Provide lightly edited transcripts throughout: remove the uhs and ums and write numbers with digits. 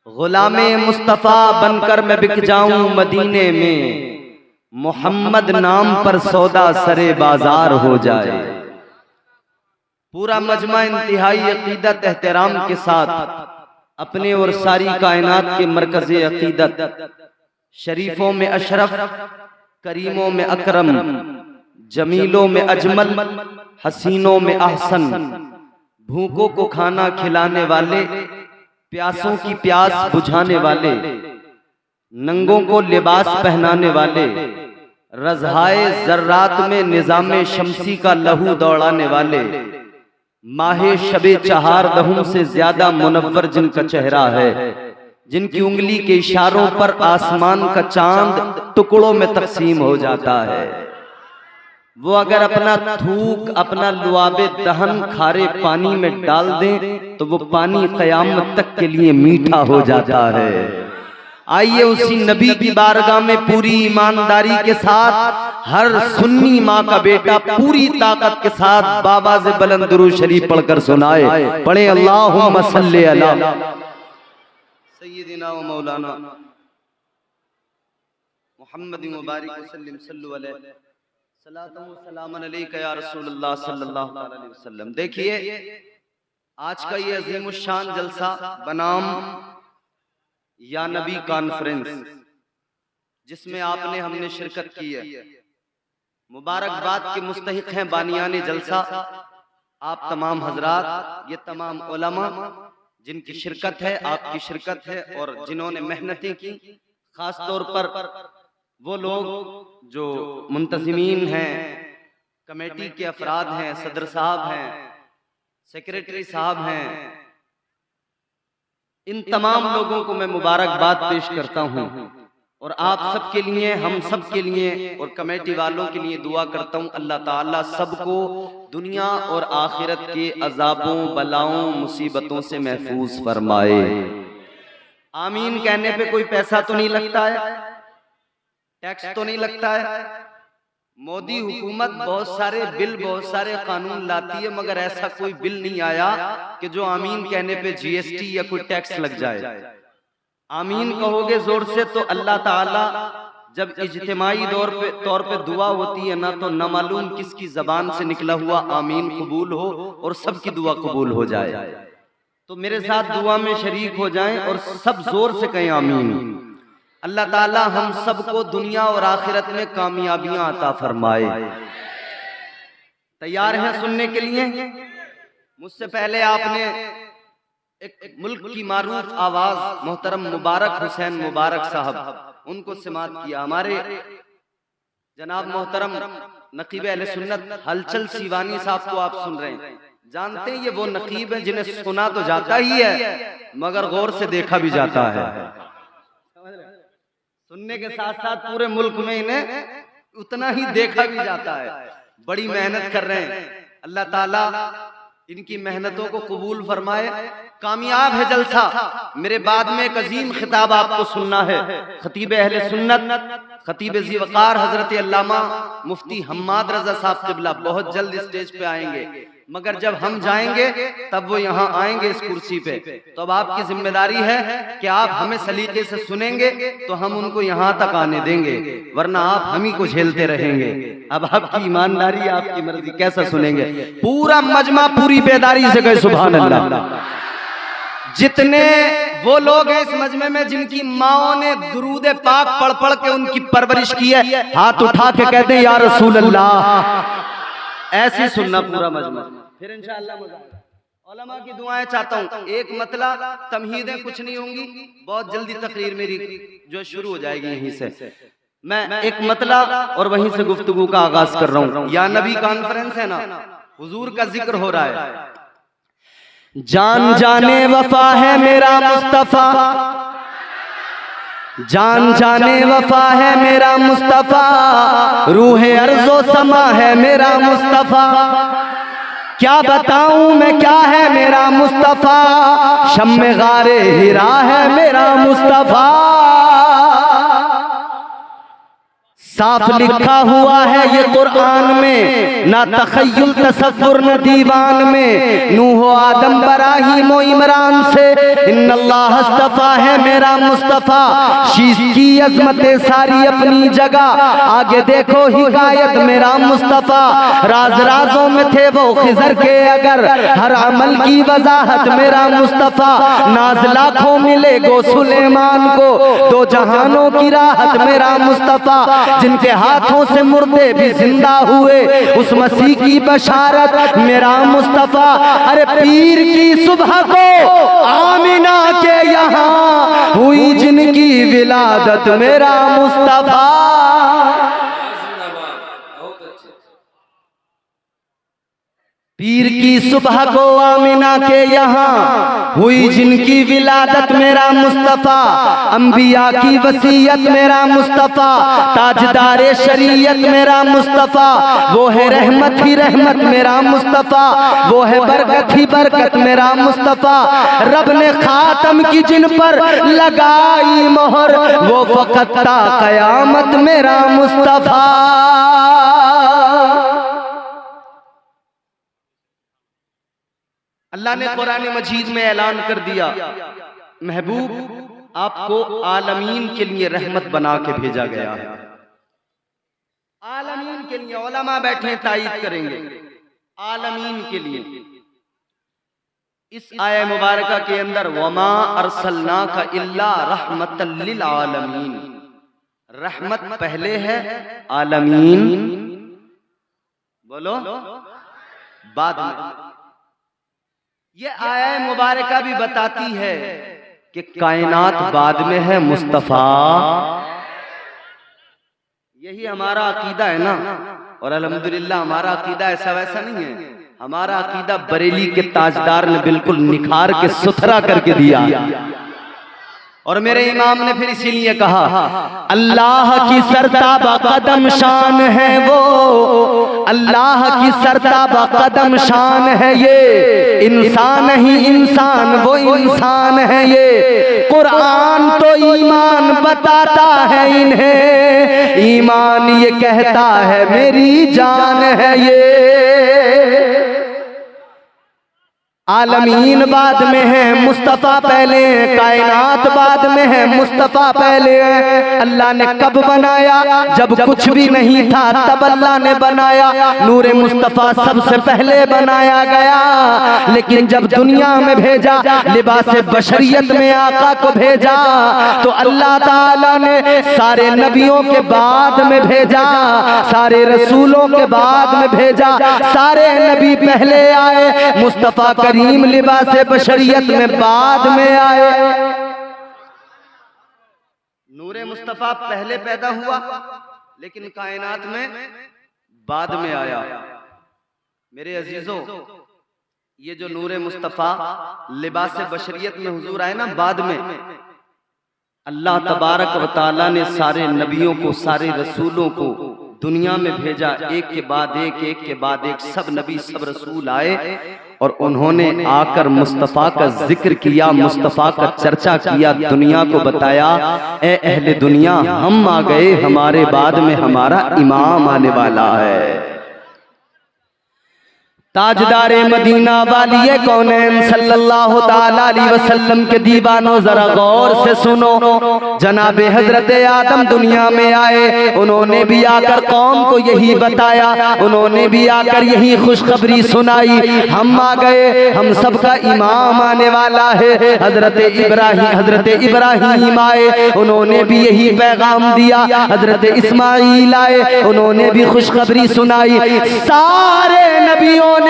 गुलामे मुस्तफ़ा बनकर मैं बिक जाऊं मदीने में, मोहम्मद नाम पर सौदा सरे बाजार हो जाए। पूरा मजमा इंतहाई अकीदत एहतराम के साथ अपने और सारी कायनात के मरकज़े अकीदत, शरीफों में अशरफ, करीमों में अकरम, जमीलों में अजमल, हसीनों में अहसन, भूखों को खाना खिलाने वाले, प्यासों की प्यास बुझाने वाले, नंगों को लिबास पहनाने वाले, रज़ाए ज़र्रात में निज़ामे शमसी का लहू दौड़ाने वाले, माहे शबे चहारदहूं से ज्यादा मुनव्वर जिनका चेहरा है, जिनकी उंगली के इशारों पर आसमान का चांद टुकड़ों में तकसीम हो जाता है, वो अगर अपना थूक, अपना लुआबे दहन खारे पानी में डाल दें तो वो पानी क़यामत तक के लिए मीठा हो जाता है। आइए उसी नबी की बारगाह में पूरी ईमानदारी के साथ हर सुन्नी माँ का बेटा पूरी ताकत के साथ बाबाज़ बुलंद दुरूद शरीफ पढ़कर सुनाए। पढ़े अल्लाहुम्मा सल्ली अला सय्यिदिना व मौलाना मुहम्मद मुबारक वसल्लम सल्लु अलैहि सलातु व सलामन अलैका या रसूलल्लाह सल्लल्लाहु अलैहि वसल्लम। देखिए आज का ये अज़ीमुश्शान जलसा बनाम या नबी कॉन्फ्रेंस, जिसमें आपने हमने शिरकत की है, मुबारकबाद के मुस्तहिक हैं बानियाने जलसा आप तमाम हजरात, ये तमाम उलमा जिनकी शिरकत है, आपकी शिरकत है, और जिन्होंने मेहनतें की, खास तौर पर वो लोग जो मुंतज़िमीन हैं, कमेटी के अफराद हैं, सदर साहब हैं, सेक्रेटरी साहब हैं, इन तमाम लोगों को मैं मुबारकबाद पेश करता हूं और आप सबके लिए, हम सब के लिए और कमेटी वालों के लिए दुआ करता हूं अल्लाह ताला सबको दुनिया और आखिरत के अजाबों, बलाओं, मुसीबतों से महफूज फरमाए। आमीन कहने पे कोई पैसा तो नहीं लगता है, टैक्स तो नहीं लगता है। मोदी हुकूमत बहुत सारे बिल, बहुत सारे कानून लाती है, मगर ऐसा कोई बिल नहीं आया कि जो आमीन कहने पे जीएसटी या कोई टैक्स लग जाए। आमीन कहोगे जोर से तो अल्लाह ताला जब इज्तिमाई तौर पे दुआ होती है ना, तो न मालूम किसकी जबान से निकला हुआ आमीन कबूल हो और सबकी दुआ कबूल हो जाए। तो मेरे साथ दुआ में शरीक हो जाएं और सब जोर से कहें आमीन। अल्लाह ताला हम सबको दुनिया और आखिरत में कामयाबियां अता फरमाए। तैयार हैं सुनने के लिए? मुझसे पहले आपने एक मुल्क की मारूफ आवाज मोहतरम मुबारक हुसैन मुबारक साहब, उनको समात किया। हमारे जनाब मोहतरम नकीब अहले सुन्नत हलचल सीवानी साहब को आप सुन रहे हैं, जानते हैं ये वो नकीब है जिन्हें सुना तो जाता ही है मगर गौर से देखा भी जाता है। सुनने के साथ साथ पूरे मुल्क में इन्हें उतना ही देखा भी जाता है। बड़ी मेहनत कर रहे हैं, अल्लाह ताला इनकी मेहनतों को कबूल फरमाए। कामयाब है जलसा। मेरे बाद में एक अजीम खिताब आपको सुनना है। खतीब अहले सुन्नत, खतीब ज़ी वक़ार हजरत अल्लामा मुफ्ती हम्माद रज़ा साहब क़िबला बहुत जल्द स्टेज पे आएंगे, मगर जब हम जाएंगे तब वो यहाँ आएंगे इस कुर्सी पे। तो अब आपकी जिम्मेदारी है कि आप हमें सलीके से सुनेंगे तो हम उनको यहाँ तक आने देंगे, वरना आप हम ही को झेलते रहेंगे। अब आपकी ईमानदारी, आपकी मर्जी, कैसा सुनेंगे? पूरा मजमा पूरी बेदारी से कहे सुभान अल्लाह। जितने वो लोग हैं इस मजमे में जिनकी माओ ने दुरूद पाक पढ़ पढ़ के उनकी परवरिश की है, हाथ उठा के कहते हैं या रसूल अल्लाह। ऐसी सुनना पूरा मजमा, फिर इंशाअल्लाह मजा आएगा। उलमा की दुआएं चाहता हूँ। एक मतला तमहीदें कुछ नहीं होंगी, बहुत जल्दी तकरीर मेरी जो शुरू हो जाएगी यहीं से। मैं एक मतला और वहीं से गुफ्तगू का आगाज कर रहा हूँ। या नबी कॉन्फ्रेंस है ना, हुजूर का जिक्र हो रहा है। जान जाने वफा है मेरा मुस्तफा, जान जाने वफा है मेरा मुस्तफा, रूह अर्ज़ो समा है मेरा मुस्तफा। क्या बताऊं मैं क्या है मेरा मुस्तफा, शम्मे गारे हिरा है मेरा मुस्तफा। साफ लिखा हुआ है ये कुरान में, ना तखय्युल तसव्वुर न दीवान में। नूह आदम इब्राहीम व इमरान से इन्नल्लाह अस्तफा है मेरा मुस्तफा। शीश की अजमतें सारी अपनी जगह, आगे देखो हिदायत मेरा मुस्तफा। राज राजों में थे वो खिजर के अगर, हर अमल की वजाहत मेरा मुस्तफा। नाज लाखों मिले गो सुलेमान को, दो जहानों की राहत मेरा मुस्तफा। जिनके हाथों से मुर्दे भी जिंदा हुए, उस मसीह की बशारत मेरा मुस्तफा। अरे पीर की सुबह को आमिना के यहाँ हुई जिनकी विलादत मेरा मुस्तफा। पीर की सुबह को आमिना के यहाँ हुई जिनकी विलादत मेरा मुस्तफा। अंबिया की वसीयत मेरा मुस्तफा, ताजदारे शरीयत मेरा मुस्तफा। वो है रहमत ही रहमत मेरा मुस्तफा, वो है बरकत ही बरकत मेरा मुस्तफा। रब ने खातम की जिन पर लगाई मोहर, वो फकत ता कयामत मेरा मुस्तफा। अल्लाह ने कुरान मजीद में ऐलान कर दिया, महबूब आपको आलमीन के लिए रहमत बना के भेजा गया है। आलमीन के लिए, उलमा बैठे तायीद करेंगे, आलमीन के लिए। इस आया मुबारका के अंदर वमा अरसलनाका इल्ला रहमतल लिल आलमीन, रहमत पहले है, आलमीन बोलो बाद में। ये आया मुबारका भी बताती है कि कायनात बाद में है, मुस्तफा। यही हमारा अकीदा है ना, और अल्हम्दुलिल्लाह हमारा अकीदा ऐसा वैसा नहीं है। हमारा अकीदा बरेली के ताजदार ने बिल्कुल निखार के सुथरा करके दिया। और मेरे इमाम ने फिर इसीलिए कहा, अल्लाह की सरताबा कदम शान है वो, अल्लाह की सरताबा कदम शान है ये। इंसान ही इंसान वो इंसान है ये। कुरान तो ईमान बताता है इन्हें, ईमान ये कहता है मेरी जान है ये। आलमीन बाद में है, मुस्तफा पहले है। कायनात बाद में है, मुस्तफा पहले है। अल्लाह ने कब बनाया? जब कुछ भी नहीं था तब अल्लाह ने बनाया। नूरे मुस्तफा सबसे पहले बनाया गया, लेकिन जब दुनिया में भेजा, लिबास बशरियत में आका को भेजा, तो अल्लाह ताला ने सारे नबियों के बाद में भेजा, सारे रसूलों के बाद में भेजा। सारे नबी पहले आए, मुस्तफा करीम लिबास बशरियत में बाद में आए। नूरे मुस्तफा पहले पैदा हुआ, लेकिन कायनात में बाद में आया। मेरे अजीजों, ये जो नूरे मुस्तफा लिबास बशरियत में हुजूर आए ना, बाद में अल्लाह तबारक व तआला ने सारे नबियों को, सारे रसूलों को दुनिया में भेजा, एक के बाद एक, एक के बाद एक। सब नबी सब रसूल आए और उन्होंने आकर मुस्तफ़ा का जिक्र किया, मुस्तफ़ा का चर्चा किया, दुनिया को बताया, ए अहले दुनिया, हम आ गए, हमारे बाद में हमारा इमाम आने वाला है। ताजदारे मदीना वालिए कौनैन सल्लल्लाहु ताला अलैहि वसल्लम के दीवानों, जरा गौर से सुनो। जनाबे हजरत आदम दुनिया में आए, उन्होंने भी आकर कौम को यही बताया, उन्होंने भी आकर यही खुशखबरी सुनाई, हम आ गए, हम सबका इमाम आने वाला है। हजरत इब्राहीम आए, उन्होंने भी यही पैगाम दिया। हजरत इस्माईल आए, उन्होंने भी खुशखबरी सुनाई। सारे नबियों ने,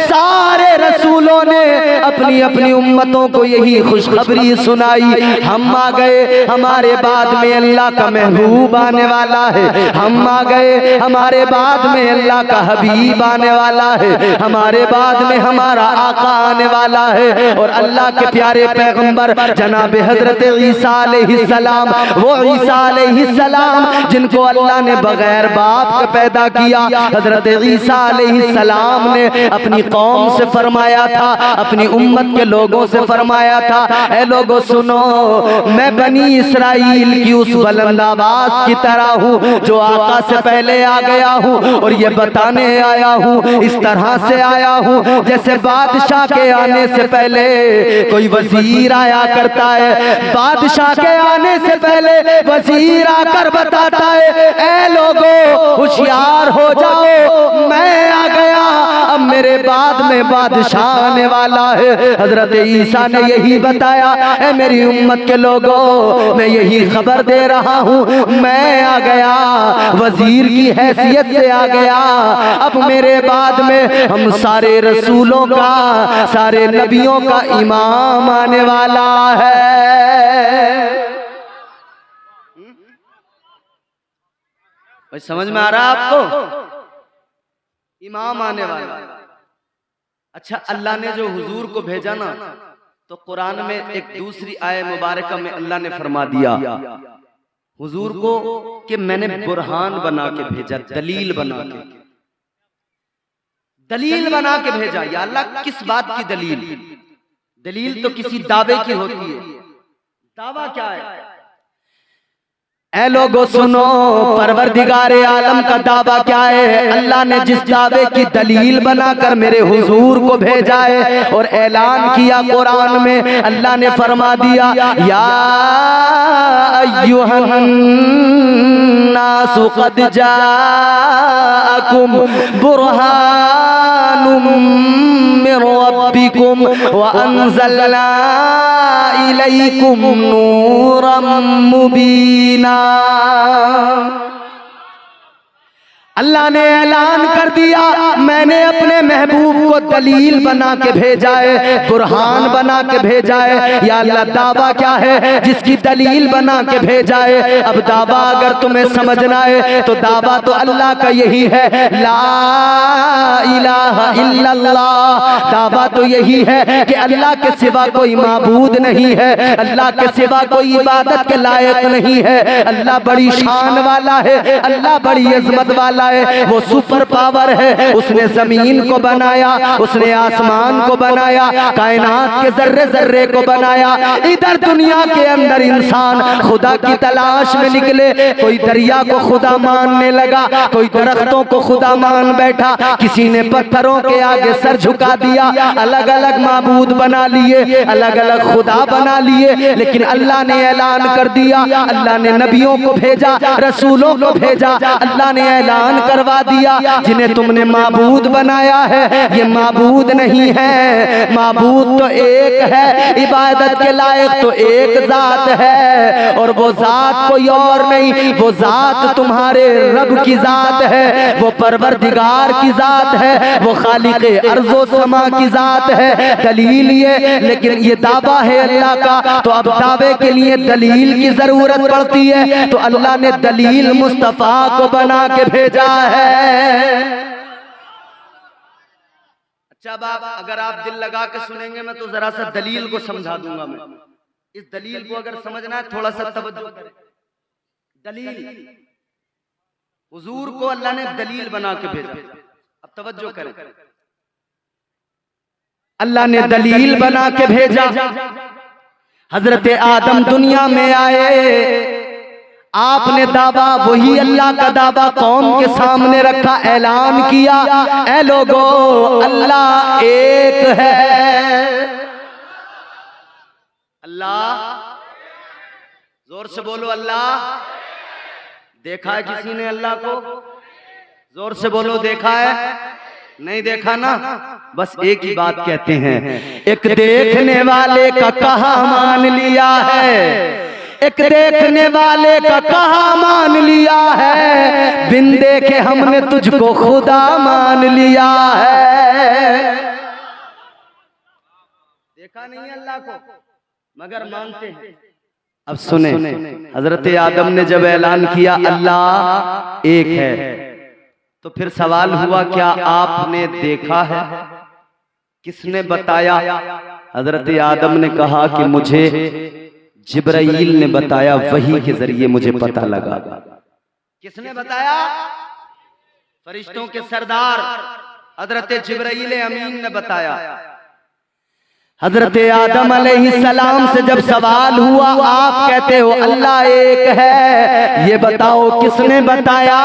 सारे रसूलों ने अपनी अपनी उम्मतों को यही खुशखबरी सुनाई, हम आ गए, हमारे बाद में अल्लाह का महबूब आने वाला है। हम आ गए, हमारे बाद में अल्लाह का हबीब आने वाला है। हमारे बाद में हमारा आका आने वाला है। और अल्लाह के प्यारे पैगंबर जनाब हजरत ईसा अलैहिस्सलाम, वो ईसा अलैहिस्सलाम जिनको अल्लाह ने बगैर बाप का पैदा किया, हजरत ईसा अलैहिस्सलाम ने अपनी कौम से फरमाया था, अपनी उम्मत के लोगों से फरमाया था, ऐ लोगों सुनो, मैं बनी इसराइल की उस बुलंद आवाज की तरह हूँ जो आका से पहले आ गया हूँ, और ये बताने आया हूँ, इस तरह से आया हूँ जैसे बादशाह के आने से पहले कोई वजीर आया करता है। बादशाह के आने से पहले वजीर आकर बताता है, ऐ लोगों होशियार हो जाओ, मैं आ गया, अब मेरे बाद में बादशाह आने वाला है। हजरत ईसा ने यही बताया, ऐ मेरी उम्मत के लोगों, मैं यही खबर दे रहा हूँ, मैं आ गया, वजीर की हैसियत से आ गया, अब मेरे बाद में हम सारे रसूलों का, सारे नबियों का इमाम आने वाला है। भाई समझ में आ रहा है आपको? इमाम आने वाला। अच्छा, अल्लाह ने जो हुजूर को भेजा ना, तो कुरान में एक दूसरी आय मुबारक में अल्लाह ने फरमा दिया हुजूर को कि मैंने बुरहान बना के भेजा, दलील बना के, दलील बना के भेजा। या अल्लाह किस बात की दलील? दलील तो किसी दावे की होती है। दावा क्या है? ऐ लोगो सुनो, परवरदिगारे आलम का दावा क्या है? अल्लाह ने जिस दावे की दलील बनाकर मेरे हुजूर को भेजा है और ऐलान किया कुरान में, अल्लाह ने फरमा दिया, या अय्युहन नासु क़द जाअकुम बुरहानुम मिन रब्बिकुम व अंज़लना इलैकुम नूरम मुबीना। अल्लाह ने ऐलान कर दिया, मैंने अपने महबूब को दलील बना के भेजा है, बुरहान बना के भेजा है। या अल्लाह दावा क्या है जिसकी दलील बना के भेजा है? अब दावा अगर तुम्हें समझना है तो दावा तो अल्लाह का यही है, ला इलाहा इल्लल्लाह। दावा तो यही है कि अल्लाह के सिवा कोई माबूद नहीं है, अल्लाह के सिवा कोई इबादत के लायक नहीं है। अल्लाह बड़ी शान वाला है, अल्लाह बड़ी अजमत वाला है, वो सुपर पावर है। उसने जमीन को बनाया, उसने आसमान को बनाया, कायनात के जर्रे जर्रे को बनाया। इधर दुनिया के अंदर इंसान खुदा की तलाश में निकले, कोई दरिया को खुदा मानने लगा, कोई दरख्तों को खुदा मान बैठा, किसी ने पत्थरों के आगे सर झुका दिया, अलग अलग माबूद बना लिए, अलग अलग खुदा बना लिए। लेकिन अल्लाह ने ऐलान कर दिया, अल्लाह ने नबियों को भेजा, रसूलों को भेजा, अल्लाह ने ऐलान करवा दिया, जिन्हें तुमने माबूद बनाया है ये माबूद नहीं है, माबूद तो एक है, इबादत के लायक तो एक जात है, और वो जात कोई और नहीं, वो जात तुम्हारे रब की जात है, वो परवरदिगार की जात है, वो खालिक़े अर्ज़ो समा की जात है। दलील ये, लेकिन ये दावा है अल्लाह का, तो अब दावे के लिए दलील की जरूरत पड़ती है, तो अल्लाह ने दलील मुस्तफा को बना के भेजा है। अच्छा बाप, अगर आप दिल लगा के सुनेंगे मैं तो जरा सा दलील को समझा दूंगा। मैं इस दलील को अगर समझना है थोड़ा सा तवज्जो करें। दलील, हुजूर को अल्लाह ने दलील बना के भेजा। अब तवज्जो करें, अल्लाह ने दलील बना के भेजा। हजरत आदम दुनिया में आए, आपने दावा वही अल्लाह का दावा कौम के सामने रखा, ऐलान किया, ऐ लोगो अल्लाह एक है। अल्लाह, जोर से बोलो अल्लाह। देखा है किसी ने अल्लाह को? जोर से बोलो, देखा है? नहीं देखा ना? बस एक ही बात कहते हैं, एक देखने वाले का कहा मान लिया है, एक देखने वाले का कहा मान लिया है, बिन देखे हमने तुझको खुदा मान लिया है। देखा नहीं अल्लाह को मगर मानते हैं। अब सुने, हजरत आदम ने जब ऐलान किया अल्लाह एक है, तो फिर सवाल हुआ क्या आपने देखा है? किसने बताया? हजरत आदम ने कहा कि मुझे जिब्राइल ने बताया, वही के जरिए मुझे पता लगा। किसने बताया? फरिश्तों के सरदार हजरत जिब्राईल अमीन ने बताया, हजरत आदम अलैहिस्सलाम से जब सवाल हुआ, आप कहते हो अल्लाह एक है, ये बताओ किसने बताया?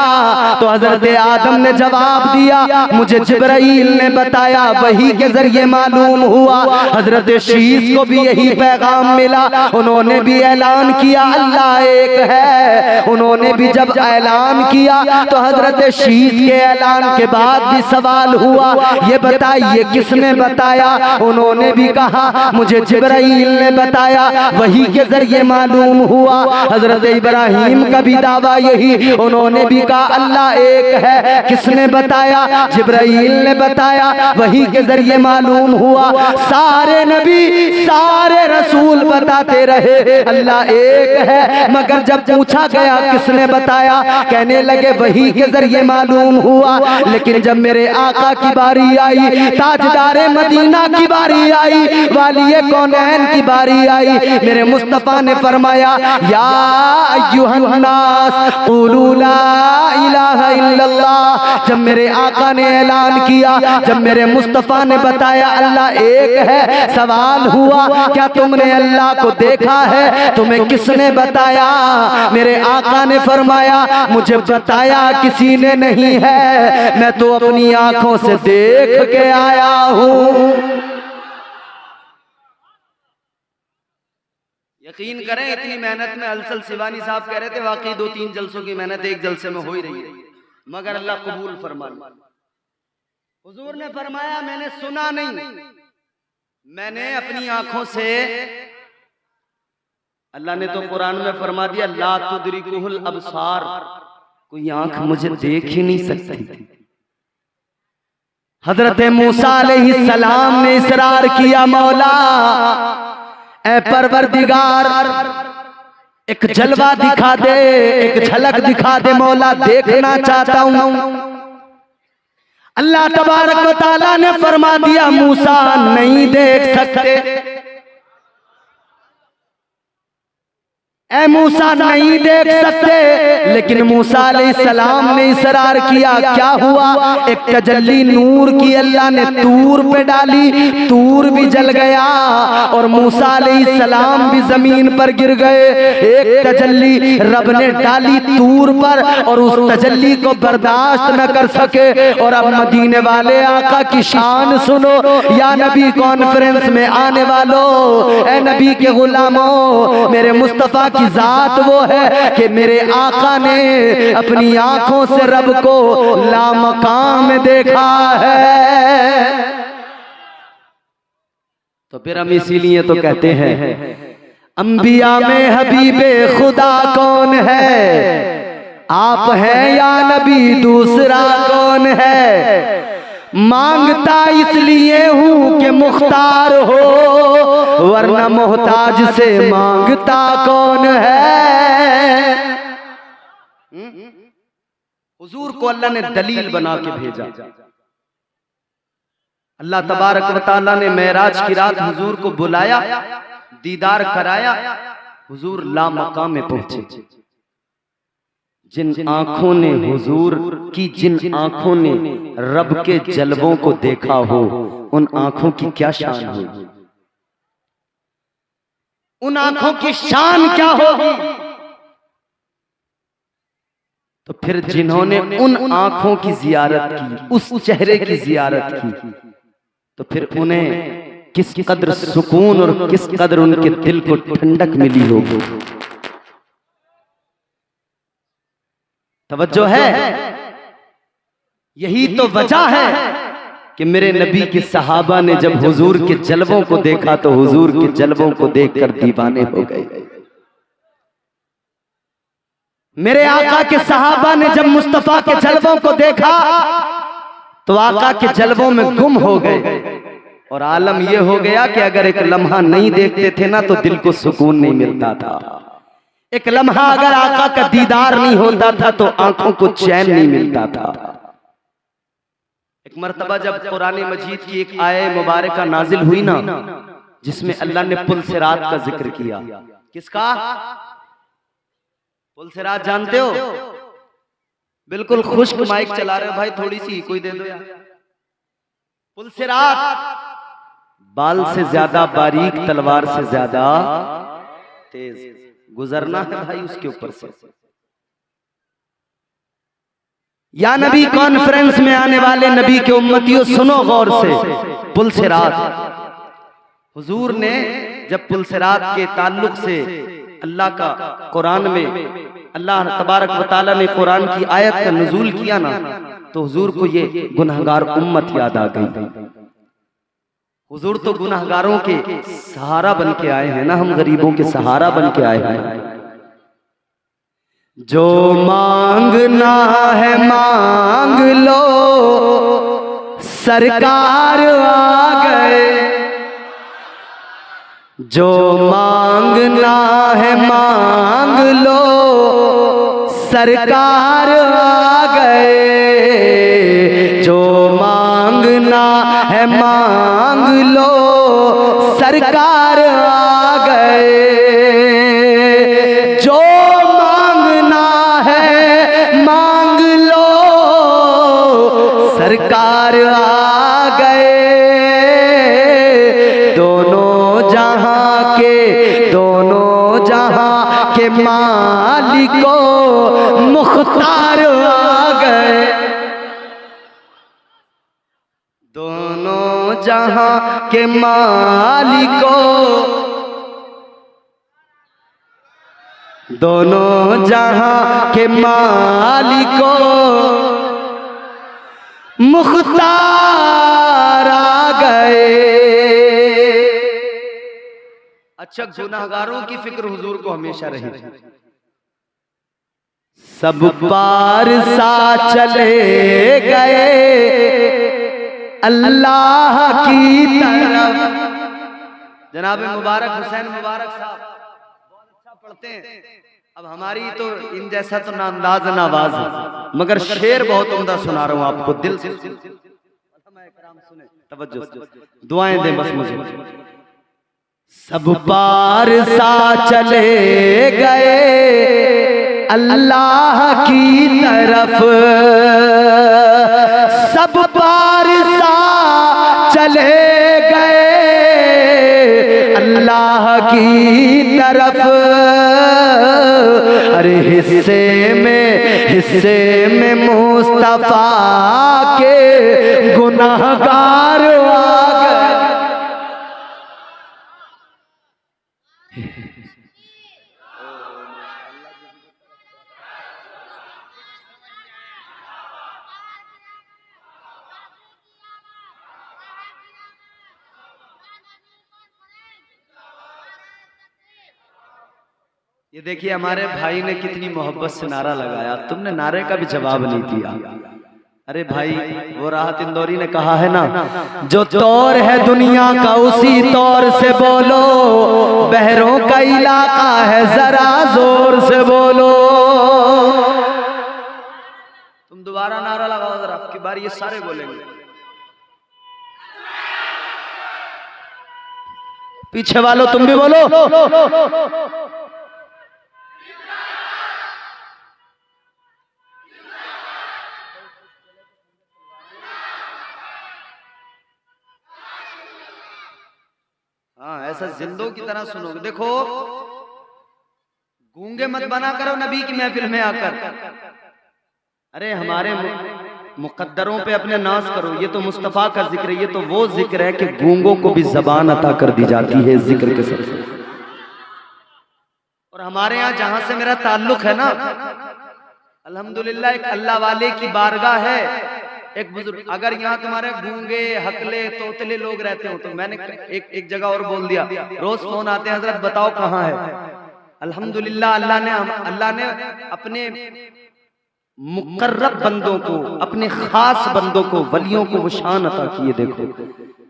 तो हजरत आदम ने जवाब दिया, मुझे जिब्राईल ने बताया, वही के जरिए मालूम हुआ। हजरत शीस को भी यही पैगाम मिला, उन्होंने भी ऐलान किया अल्लाह एक है। उन्होंने भी जब ऐलान किया तो हजरत शीस के ऐलान के बाद भी सवाल हुआ, ये बताइए किसने बताया? उन्होंने भी कहा मुझे जिब्राईल ने बताया, वही के जरिए मालूम हुआ। हजरत इब्राहिम का भी दावा यही, उन्होंने भी कहा अल्लाह एक है। किसने बताया? जिब्राईल ने बताया, वही के जरिए मालूम हुआ। सारे नबी सारे रसूल बताते रहे अल्लाह एक है, मगर जब पूछा गया किसने बताया, कहने लगे वही के जरिए मालूम हुआ। लेकिन जब मेरे आका की बारी आई, ताजदारे मदीना की बारी आई, वालिए कौनैन की बारी आई, मेरे मुस्तफा ने फरमाया, या अय्युहन्नास क़ुलू ला इलाहा इल्लल्लाह। जब मेरे आका ने ऐलान किया, जब मेरे मुस्तफा ने बताया अल्लाह एक है, सवाल हुआ क्या तुमने अल्लाह को देखा है? तुम्हें किसने बताया? मेरे आका ने फरमाया, मुझे बताया किसी ने नहीं है, मैं तो अपनी आंखों से देख के आया हूं। यकीन करें इतनी मेहनत में अलसल सिवानी साहब कह रहे थे वाकई 2-3 जलसों की मेहनत एक जलसे में हो ही रही है, मगर अल्लाह कबूल फरमाया। हुजूर ने फरमाया मैंने सुना नहीं, मैंने अपनी आंखों से, अल्लाह ने तो कुरान में फरमा दिया ला तुदरिकुहुल अबसार, कोई आंख मुझे देख ही नहीं सकती। हजरत मूसा अलैहिस्सलाम ने इसरार किया, मौला ऐ परवरदिगार एक जलवा दिखा दे, एक झलक दिखा दे मौला, देखना चाहता हूं। अल्लाह तबारक व तआला ने फरमा दिया मूसा नहीं देख सकते, ऐ मूसा नहीं देख सकते। लेकिन मूसा अलैहिस्सलाम ने इसरार किया, क्या हुआ? एक तजल्ली नूर की अल्लाह ने तूर पे डाली, तूर भी जल गया और मूसा अलैहिस्सलाम भी जमीन पर गिर गए। एक तजल्ली रब ने डाली तूर पर और उस तजल्ली को बर्दाश्त न कर सके। और अब मदीने वाले आका की शान सुनो, या नबी कॉन्फ्रेंस में आने वालों, ऐ नबी के गुलामों, मेरे मुस्तफा की जात वो है कि मेरे आका ने अपनी आंखों से रब को लामकाम देखा है। तो फिर हम इसीलिए तो कहते हैं अंबिया में हबीबे खुदा कौन है? आप हैं या नबी दूसरा कौन है? मांगता इसलिए हूं कि मुख्तार हो, वरना मोहताज से मांगता कौन है? हुजूर को अल्लाह ने दलील बना के भेजा। अल्लाह तबारक व तआला ने मेराज की रात हुजूर को बुलाया, दीदार कराया, हुजूर लामकाम में पहुंचे। जिन आंखों ने हुजूर की, जिन आंखों ने रब के जलवों को देखा हो, उन आंखों की क्या शान होगी? उन आंखों की शान क्या होगी? तो फिर जिन्होंने उन आंखों की जियारत की, उस चेहरे की जियारत की, तो फिर उन्हें किस कदर सुकून और किस कदर उनके दिल को ठंडक मिली होगी। तवज्जो है? यही तो वजह है कि मेरे नबी के सहाबा ने जब हुजूर के जलवों को देखा तो हुजूर के जलवों को देखकर दीवाने हो गए। मेरे आका के सहाबा ने जब मुस्तफा के जलवों को देखा तो आका के जलवों में गुम हो गए। और आलम यह हो गया कि अगर एक लम्हा नहीं देखते थे ना तो दिल को सुकून नहीं मिलता था। एक लम्हा अगर आका का दीदार नहीं होता था तो आंखों को चैन नहीं मिलता था। एक मर्तबा जब कुरान मजीद की एक आये मुबारका नाजिल हुई ना, जिसमें अल्लाह ने पुल सिरात का जिक्र किया। किसका? पुल सिरात जानते हो? बिल्कुल खुश्क माइक चला रहे हो भाई, थोड़ी सी कोई दे दो यार। पुलसिरात बाल से ज्यादा बारीक, तलवार से ज्यादा तेज। गुजरना है भाई उसके ऊपर से। या नबी कॉन्फ्रेंस में आने वाले नबी के उम्मतियों, सुनो गौर से। पुलसिरात, हुजूर ने जब पुलसिरात के ताल्लुक से अल्लाह का कुरान में, अल्लाह तबारक व तआला ने कुरान की आयत का नुज़ूल किया ना, तो हुजूर को ये गुनहगार उम्मत याद आ गई। हुजूर तो गुनहगारों के सहारा बन के आए हैं ना, हम गरीबों के सहारा बन के आए हैं। जो मांगना है मांग लो, सरकार आ गए। जो मांगना है मांग लो, सरकार आ गए। जो मांगना है मांग लो, सरकार आ गए। जो मांगना है मांग लो, सरकार आ गए। दोनों जहां के मालिको मुख्तार आ गए। दोनों जहां के मालिको, दोनों जहां के मालिको मुख्तार आ गए। अच्छा, गुनाहगारों की फिक्र हुजूर को हमेशा रही। सब पार सा चले गए अल्लाह की तरफ। जनाब मुबारक हुसैन मुबारक साहब बहुत अच्छा पढ़ते हैं। अब हमारी तो इन जैसा तो ना अंदाज ना आवाज है, मगर शेर बहुत उम्दा सुना रहा हूं आपको, दिल से सुने, तवज्जो, दुआएं दें बस मुझे। सब पार सा चले गए अल्लाह की तरफ। सब पार सा चले गए अल्लाह की तरफ। अरे हिस्से में मुस्तफा के गुनाहगार आ गए। ये देखिए हमारे भाई ने कितनी मोहब्बत से नारा लगाया, तुमने नारे का भी जवाब नहीं दिया। अरे भाई, वो राहत इंदौरी ने कहा है ना, जो तौर है दुनिया का उसी तौर से बोलो, बहरों का इलाका है जरा जोर से बोलो। तुम दोबारा नारा लगाओ जरा, आपकी बारी, ये सारे बोलेंगे। पीछे वालों तुम भी बोलो। हाँ, ऐसा जिंदों की तरह सुनोगे। देखो, गूंगे मत बना करो नबी की महफिल में आकर। अरे हमारे मुकद्दरों पे अपने नाज करो। ये तो मुस्तफा का जिक्र है, ये तो वो जिक्र है कि गूंगों को भी जबान अता कर दी जाती है जिक्र के साथ। और हमारे यहाँ जहां से मेरा ताल्लुक है ना, अल्हम्दुलिल्लाह, एक अल्लाह वाले की बारगाह है। एक बुजुर्ग, अगर यहाँ तुम्हारे गूंगे हकले तोतले लोग रहते हो तो मैंने एक जगह और बोल दिया, रोज फोन आते हैं, हजरत बताओ कहाँ है। अल्हम्दुलिल्लाह, अल्लाह ने अपने मुकर्रब बंदों को, अपने खास बंदों को, वलियों को वो शान अता किए। देखो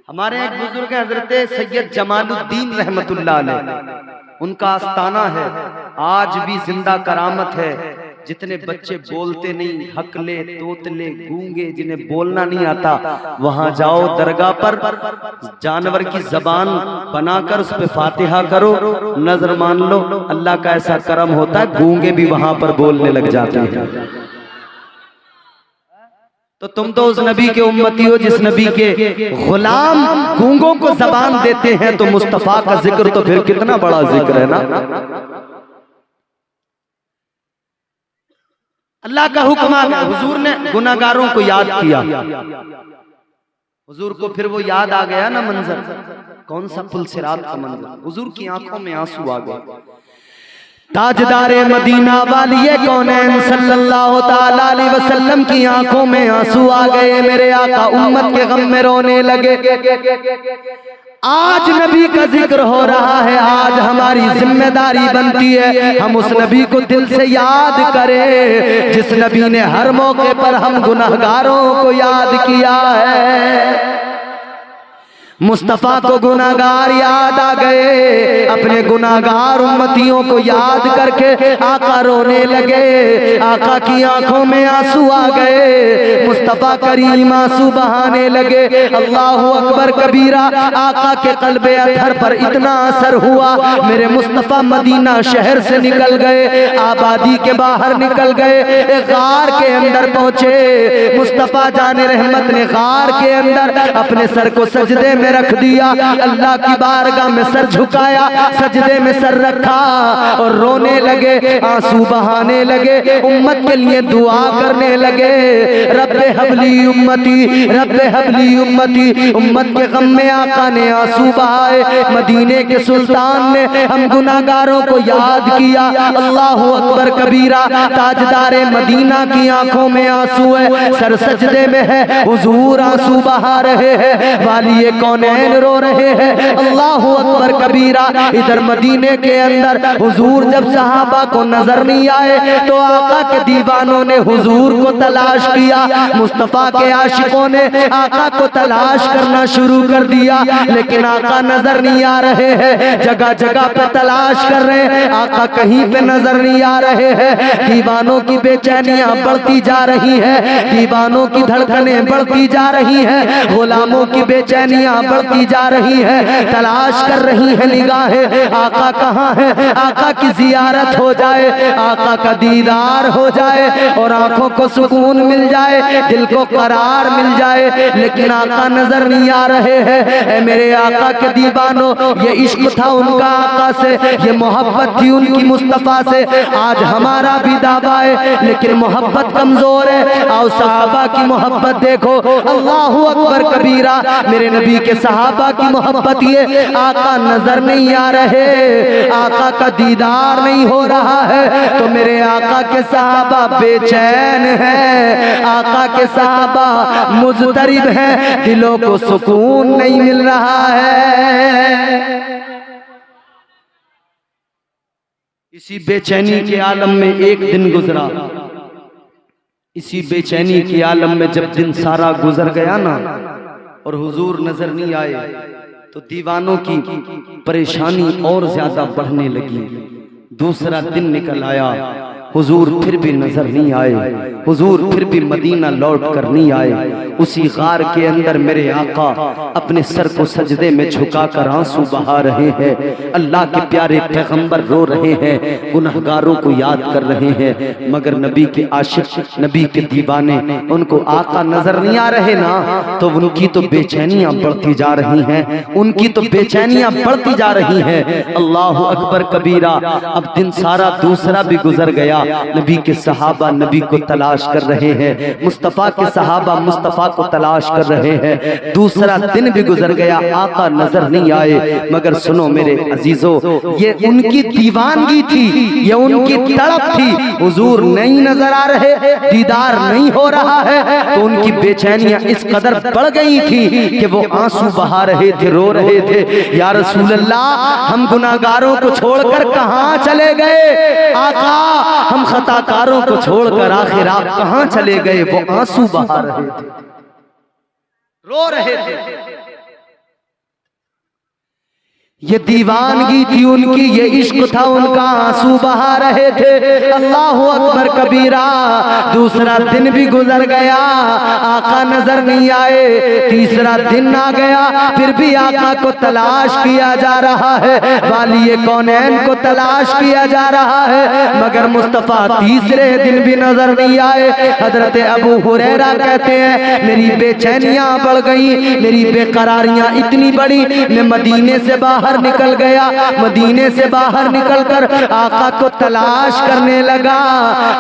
हमारे एक बुजुर्ग है हजरत सैयद जमालुद्दीन रहमतुल्लाह अलैह, उनका आस्ताना है, आज भी जिंदा करामत है। जितने बच्चे बोलते नहीं, हकले तोतले गूंगे, जिन्हें बोलना नहीं आता, वहां जाओ दरगाह पर, जानवर की जबान बनाकर उस पे फातिहा करो, नजर मान लो, अल्लाह का ऐसा करम होता है, गूंगे भी वहां पर बोलने लग जाते हैं। तो तुम तो उस नबी के उम्मती हो जिस नबी के गुलाम गूंगों को जबान देते हैं, तो मुस्तफा का जिक्र तो फिर कितना बड़ा जिक्र है ना। अल्लाह का हुक्म आ गया, हुजूर ने गुनाहगारों को याद किया। हुजूर को फिर वो याद आ गया ना मंजर, कौन सा पुल सिरात का मंजर। हुजूर की आंखों में आंसू आ गए। ताजदारे मदीना वाली कौनैन सल्लल्लाहु ताला अलैहि वसल्लम की आंखों में आंसू आ गए। मेरे आका उम्मत के गम में रोने लगे। आज नबी का जिक्र हो रहा है, आज हमारी जिम्मेदारी बनती है हम उस नबी को दिल से याद करें जिस नबी ने हर मौके पर हम गुनाहगारों को याद किया है। मुस्तफा को गुनाहगार याद आ गए, अपने गुनाहगार उम्मतियों को याद करके आका रोने लगे। आका की आंखों में आंसू आ गए, मुस्तफा करीम आंसू बहाने लगे। अल्लाहु अकबर कबीरा। आका के कल्बे अतहर पर इतना असर हुआ, मेरे मुस्तफा मदीना शहर से निकल गए, आबादी के बाहर निकल गए, एक गार के अंदर पहुंचे। मुस्तफा जाने रहमत ने गार के अंदर अपने सर को सजदे में रख दिया, अल्लाह की बारगाह में सर झुकाया, सजदे में सर रखा और रोने लगे, आंसू बहाने लगे, उम्मत के लिए दुआ करने लगे। रब्बे हबली उम्मती, रब्बे हबली उम्मती। उम्मत के गम में आका ने आंसू बहाए, मदीने के सुल्तान ने हम गुनाहगारों को याद किया। अल्लाहु अकबर कबीरा। ताजदारे मदीना की आंखों में आंसू है, सर सजदे में है, हुजूर आंसू बहा रहे हैं, वाली कौनैन रो रहे हैं। अल्लाहु अकबर कबीरा। इधर मदीने के अंदर हुजूर जब सहाबा को नजर नहीं आए तो आका के दीवानों ने हुजूर को तलाश किया, मुस्तफा के आशिकों ने आका को तलाश करना शुरू कर दिया, लेकिन आका नजर नहीं आ रहे हैं। जगह जगह पे तलाश कर रहे हैं, आका कहीं पे नजर नहीं आ रहे हैं। दीवानों की बेचैनियां बढ़ती जा रही है, दीवानों की धड़कनें बढ़ती जा रही है, गुलामों की बेचैनियां बढ़ती जा रही है, तलाश कर रही है निगाहें आका कहाँ है, आका की जियारत हो जाए, आका का दीदार हो जाए और आंखों को सुकून मिल जाए, दिल को करार मिल जाए, लेकिन आका नजर नहीं आ रहे हैं। मेरे आका के दीवानों, ये इश्क था उनका आका से, ये मोहब्बत थी उनकी मुस्तफा से। आज हमारा भी दावा है लेकिन मोहब्बत कमजोर है। आओ सहाबा की मोहब्बत देखो, अल्लाहु अकबर कबीरा। मेरे नबी के सहाबा की मोहब्बत, ये आका नजर नहीं आ रहे, आका का दीदार नहीं हो रहा है, तो मेरे आका के सहाबा बेचैन है, आका के सहाबा मुजतरिब है, दिलों को सुकून नहीं मिल रहा है। इसी बेचैनी के आलम में एक दिन गुजरा, इसी बेचैनी के आलम में जब दिन सारा गुजर गया ना और हुजूर नजर नहीं आए तो दीवानों की परेशानी और ज्यादा बढ़ने लगी। दूसरा दिन निकल आया, हुजूर फिर भी नजर नहीं आए, हुजूर फिर भी मदीना लौट कर नहीं आए। उसी गार के अंदर मेरे आका अपने सर को सजदे में झुकाकर आंसू बहा रहे हैं। अल्लाह के प्यारे पैगंबर रो रहे हैं, गुनहगारों को याद कर रहे हैं, मगर नबी के आशिक, नबी के दीवाने, उनको आका नजर नहीं आ रहे ना, तो उनकी तो बेचैनियां बढ़ती जा रही हैं, उनकी तो बेचैनियां बढ़ती जा रही हैं। अल्लाह अकबर कबीरा। अब दिन सारा दूसरा भी गुजर गया, नबी के सहाबा नबी को तलाश कर रहे हैं, मुस्तफा के सहाबा मुस्तफा को तलाश कर रहे हैं। दूसरा दिन भी गुजर गया, आका नजर नहीं आए। मगर सुनो मेरे अजीजों, ये उनकी दीवानगी थी, ये उनकी तड़प थी, हुजूर नहीं नजर आ रहे, दीदार नहीं हो रहा है, तो उनकी बेचैनियां इस कदर बढ़ गई थी कि वो आंसू बहा रहे थे, रो रहे थे, या रसूल अल्लाह हम गुनाहगारों को छोड़कर कहां चले गए, आका हम खताकारों को छोड़कर आखिर आप कहां चले गए। वो आंसू बहा रहे थे, रो रहे थे। ये दीवानगी थी उनकी, ये इश्क था उनका, आंसू बहा रहे थे। अल्लाह अकबर कबीरा। दूसरा दिन भी गुजर गया, आका नजर नहीं आए। तीसरा दिन आ गया, फिर भी आका को तलाश किया जा रहा है, वाली कौनैन को तलाश किया जा रहा है, मगर मुस्तफ़ा तीसरे दिन भी नजर नहीं आए। हजरत अबू हुरैरा कहते हैं मेरी बेचैनियां बढ़ गई, मेरी बेकरारियां इतनी बड़ी, मैं मदीने से बाहर निकल गया। मदीने से बाहर निकलकर आका को तलाश करने लगा।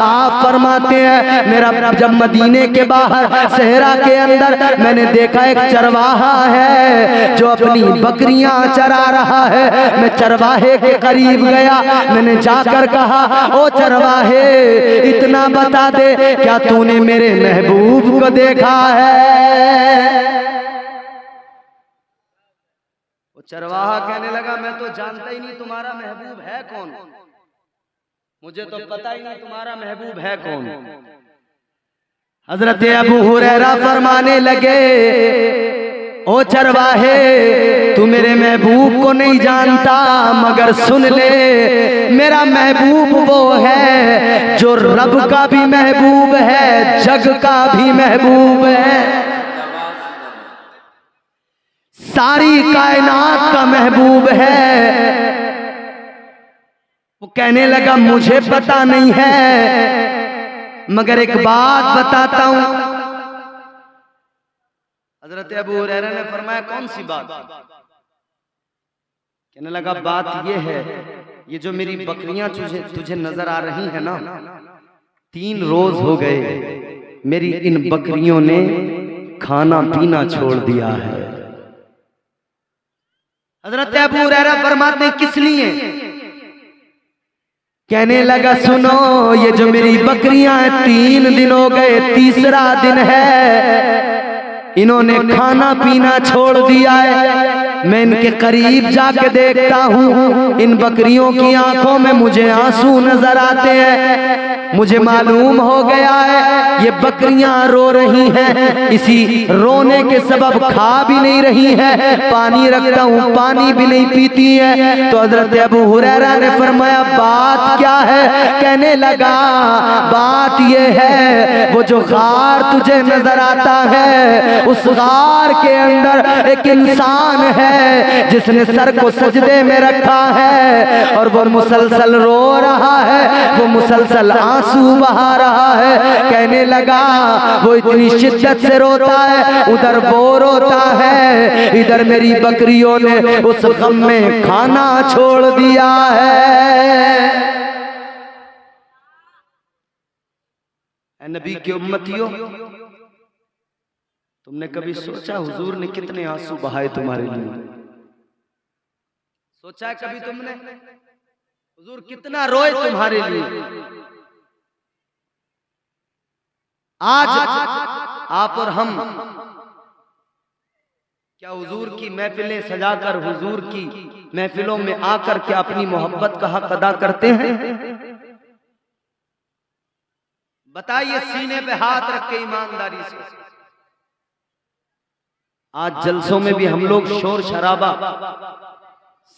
आप फरमाते हैं मेरा जब मदीने के बाहर सहरा के अंदर मैंने देखा एक चरवाहा है जो अपनी बकरियां चरा रहा है। मैं चरवाहे के करीब गया, मैंने जाकर कहा ओ चरवाहे इतना बता दे क्या तूने मेरे महबूब को देखा है? चरवाहा कहने लगा मैं तो जानता ही नहीं तुम्हारा महबूब है कौन, मुझे तो पता ही नहीं तुम्हारा महबूब है कौन। हजरत अबू हुरैरा फरमाने लगे ओ चरवाहे तू मेरे महबूब को नहीं जानता, मगर सुन ले मेरा महबूब वो है जो रब का भी महबूब है, जग का भी महबूब है, सारी कायनात का महबूब है। वो कहने लगा मुझे पता नहीं है, मगर एक बात बताता हूं। हजरत अबू हुरैरा ने फरमाया कौन सी बात? कहने लगा बात ये है, ये जो मेरी बकरियां तुझे नजर आ रही है ना, 3 रोज हो गए मेरी इन बकरियों ने खाना पीना छोड़ दिया है। हजरत अबू हुरैरा फरमाते हैं किस लिए? कहने लगा सुनो ये जो मेरी बकरियां हैं 3 दिन हो गए, तीसरा दिन है इन्होंने खाना पीना छोड़ दिया है। मैं इनके करीब जाके देखता हूँ, इन बकरियों की आंखों में मुझे आंसू नजर आते हैं। मुझे मालूम हो गया है ये बकरियां रो रही हैं, इसी रोने के सबब खा भी नहीं रही है, पानी रखता हूँ पानी भी नहीं पीती है। तो हजरत अबू हुरैरा ने फरमाया बात क्या है? कहने लगा बात ये है वो जो गार तुझे नजर आता है, उस गार के अंदर एक इंसान है जिसने सर को सजदे में रखा है और वो मुसलसल रो रहा है, वो मुसलसल आंसू बहा रहा है। कहने लगा वो इतनी शिद्दत से रोता है, उधर वो रोता है, इधर मेरी बकरियों ने उस गम में खाना छोड़ दिया है। नबी की उम्मतियों तुमने कभी सोचा हुजूर ने कितने आंसू बहाए तुम्हारे लिए? सोचा कभी तुमने हुजूर कितना रोए तुम्हारे लिए? आज आप और हम क्या हुजूर की महफिलें सजाकर हुजूर की महफिलों में आकर क्या अपनी मोहब्बत का हक अदा करते हैं? बताइए सीने पे हाथ रख के ईमानदारी से। आज जलसों में भी हम लोग शोर शराबा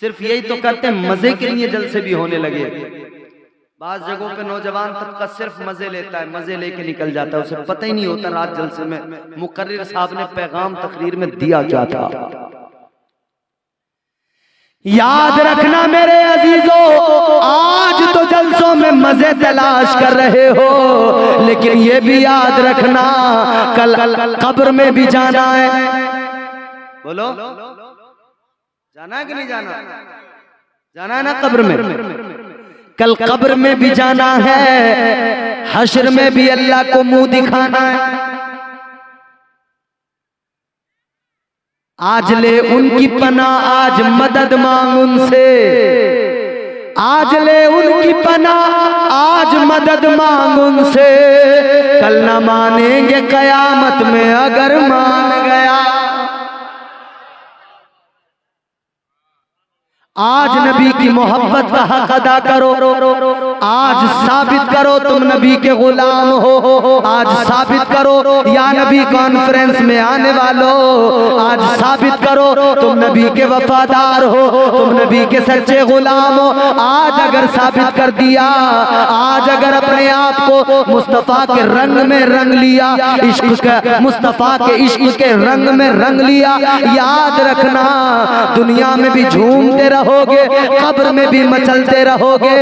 सिर्फ यही तो करते हैं, मजे के लिए जलसे भी होने लगे। बाज जगहों पे नौजवान तबका सिर्फ मजे लेता है, मजे लेके निकल जाता है, उसे पता ही नहीं होता रात जलसे में मुकर्रिर साहब ने पैगाम तकरीर में दिया क्या था। याद रखना मेरे अजीजों, आज तो जलसों में मजे तलाश कर रहे हो, लेकिन ये भी याद रखना कल कब्र में भी जाना है। बोलो जाना है कि नहीं जाना? जाना है ना कब्र में? कल कब्र में भी जाना है, हश्र में भी अल्लाह को मुंह दिखाना है। आज ले उनकी पनाह, आज मदद मांग उनसे, आज ले उनकी पनाह, आज मदद मांग उनसे, कल न मानेंगे कयामत में अगर मान गया। आज नबी की मोहब्बत का हक अदा करो, आज साबित करो तुम नबी के गुलाम हो, आज साबित करो या नबी कॉन्फ्रेंस में आने वालों, आज साबित करो तुम नबी के वफादार हो, तुम नबी के सच्चे गुलाम हो। आज अगर साबित कर दिया, आज अगर अपने आप को मुस्तफा के रंग में रंग लिया, इश्क का मुस्तफा के इश्क के रंग में रंग लिया, याद रखना दुनिया में भी झूमते रहोगे, कब्र में भी मचलते रहोगे,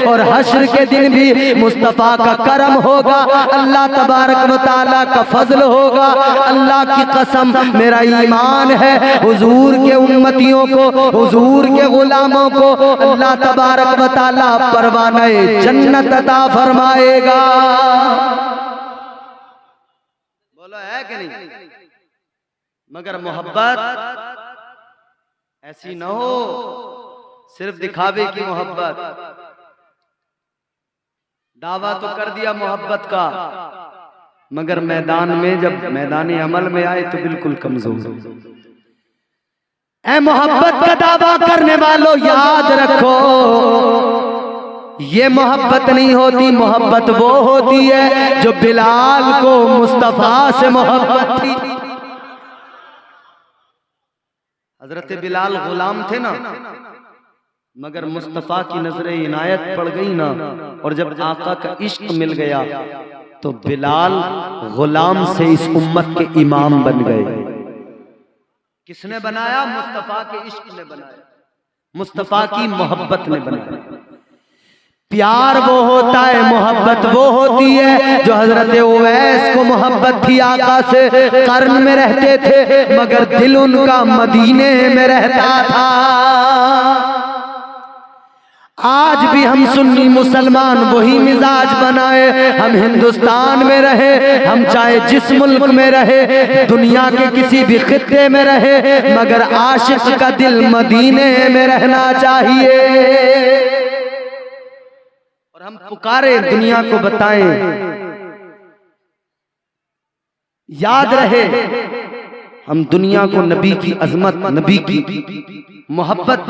और हश्र के दिन भी मुस्तफा का करम होगा, अल्लाह तबारक व तआला का फजल होगा। अल्लाह की कसम मेरा ईमान है, हुजूर के उम्मतियों को, हुजूर के गुलामों को अल्लाह तबारक व तआला परवाने जन्नत अता फरमाएगा। बोलो है कि नहीं? मगर मोहब्बत ऐसी न हो सिर्फ दिखावे की मोहब्बत। दावा तो कर दिया मोहब्बत का, मगर मैदान में जब मैदान अमल में आए तो बिल्कुल कमजोर। ऐ मोहब्बत का दावा करने वालों याद रखो, ये मोहब्बत नहीं होती, मोहब्बत वो होती है जो बिलाल को मुस्तफा से मोहब्बत थी। हजरत बिलाल गुलाम थे ना, मगर मुस्तफा की नजरे इनायत पड़ गई ना, और जब आका का इश्क मिल गया तो बिलाल गुलाम से इस उम्मत के इमाम बन गए। किसने बनाया? मुस्तफा के इश्क ने बनाया, मुस्तफा की मोहब्बत ने बनाया। प्यार वो होता है, मोहब्बत वो होती है जो हजरत उवैस को मोहब्बत थी आका से, कर्न में रहते थे मगर दिल उनका मदीने में रहता था। आज भी हम सुन्नी मुसलमान वही मिजाज बनाए, हम हिंदुस्तान में रहे, हम चाहे जिस मुल्क में रहे, दुनिया के किसी भी खित्ते में रहे, मगर आशिक का दिल मदीने में रहना चाहिए। और हम पुकारे दुनिया को बताएं, याद रहे हम दुनिया को नबी की अजमत, नबी की मोहब्बत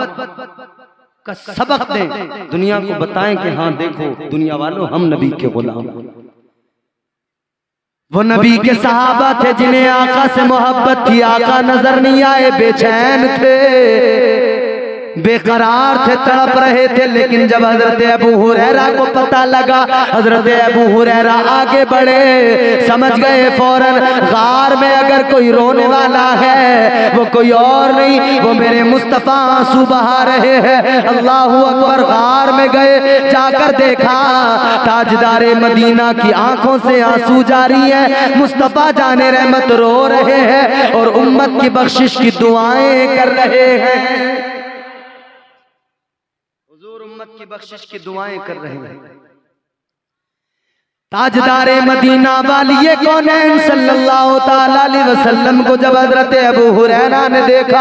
का सबक दें, दुनिया को बताएं कि हाँ देखो दुनिया वालों हम नबी के गुलाम। वो नबी के सहाबा थे जिन्हें आका से मोहब्बत थी, आका नजर नहीं आए, बेचैन थे, बेकरार थे, तड़प रहे थे। लेकिन जब हजरत अबू हुरैरा को पता लगा, हजरत अबू हुरैरा आगे बढ़े, समझ गए फौरन गार में अगर कोई रोने वाला है वो कोई और नहीं, वो मेरे मुस्तफा आंसू बहा रहे हैं। अल्लाहू अकबर। गार में गए, जाकर देखा ताजदारे मदीना की आंखों से आंसू जारी है, मुस्तफा जाने रहमत रो रहे हैं और उम्मत की बख्शिश की दुआएं कर रहे हैं। उम्मत की बख्शिश की दुआएं कर रहे हैं। ताजदारे मदीना वालिए कौनैन सल्लल्लाहु ताला अलैहि वसल्लम को जब हजरत अबू हुरैरा ने देखा,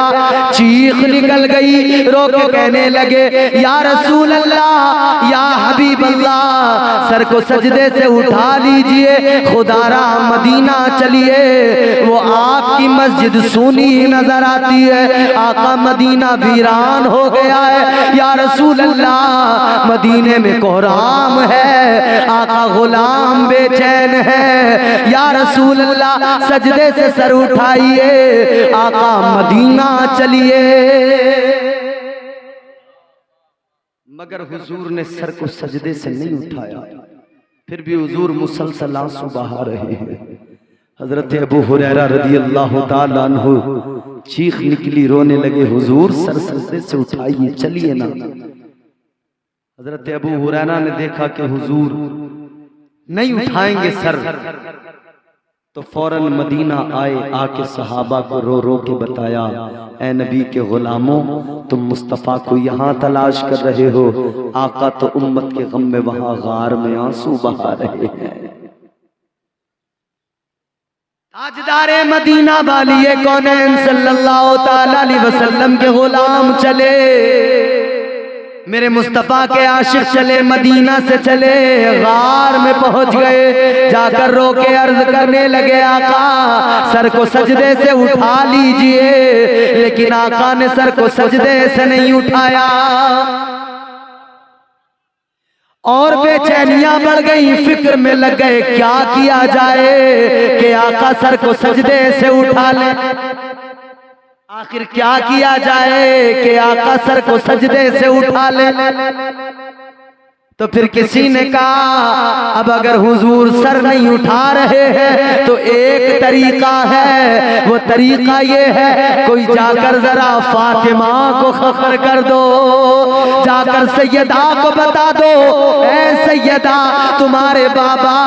चीख निकल गई, रो के कहने लगे या रसूल अल्लाह, या हबीब अल्लाह, सर को सजदे से उठा लीजिए, खुदारा मदीना चलिए, वो आपकी मस्जिद सूनी नजर आती है, आका मदीना वीरान हो गया है। या रसूल अल्लाह, मदीने में कोहराम है, आका गुलाम बेचैन है। या रसूल अल्लाह, सजदे से सर उठाइए, आका मदीना चलिए। मगर हुजूर ने सर को सजदे से नहीं उठाया, फिर भी हुजूर मुसलसल आंसू बहा रहे हैं। हजरत अबू हुरैरा रदी अल्लाह ताला अन्हु चीख निकली, रोने लगे, हुजूर सर सजदे से उठाइए, चलिए ना। हजरत अबू हुरैरा ने देखा कि हुजूर नहीं उठाएंगे सर, तो फौरन मदीना आए, आके सहाबा को रो रो के बताया, ए नबी के गुलामों, तुम मुस्तफ़ा को यहाँ तलाश कर रहे हो, आका तो उम्मत के गम में वहां गार में आंसू बहा रहे हैं। ताजदारे मदीना वालिए कौनैन सल्लल्लाहु ताला अलैहि वसल्लम के गुलाम चले, मेरे मुस्तफा के आशिक चले, मदीना से चले, गार में पहुंच गए, जाकर रो के अर्ज करने लगे, आका सर को सजदे से उठा लीजिए। लेकिन आका ने सर को सजदे से नहीं उठाया और बेचैनियां बढ़ गई, फिक्र में लग गए क्या किया जाए कि आका सर को सजदे से उठा ले। आखिर क्या किया जाए कि आका सर को सजदे से उठा ले। तो फिर किसी ने कहा अब अगर हुजूर सर नहीं उठा रहे हैं तो एक तरीका है, वो तरीका ये है कोई जाकर जरा फातिमा को खबर कर दो, जाकर सैयदा को बता दो, ऐ सैयदा तुम्हारे बाबा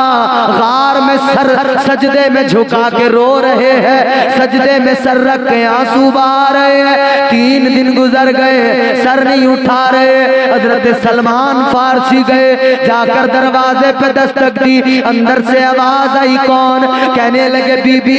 गार में सर सजदे में झुका के रो रहे हैं, सजदे में सर रख के आंसू बहा रहे हैं, 3 दिन गुजर गए सर नहीं उठा रहे। हजरत सलमान फारसी गए, जाकर दरवाजे पे दस्तक दी, अंदर से आवाज आई कौन? कहने लगे बीबी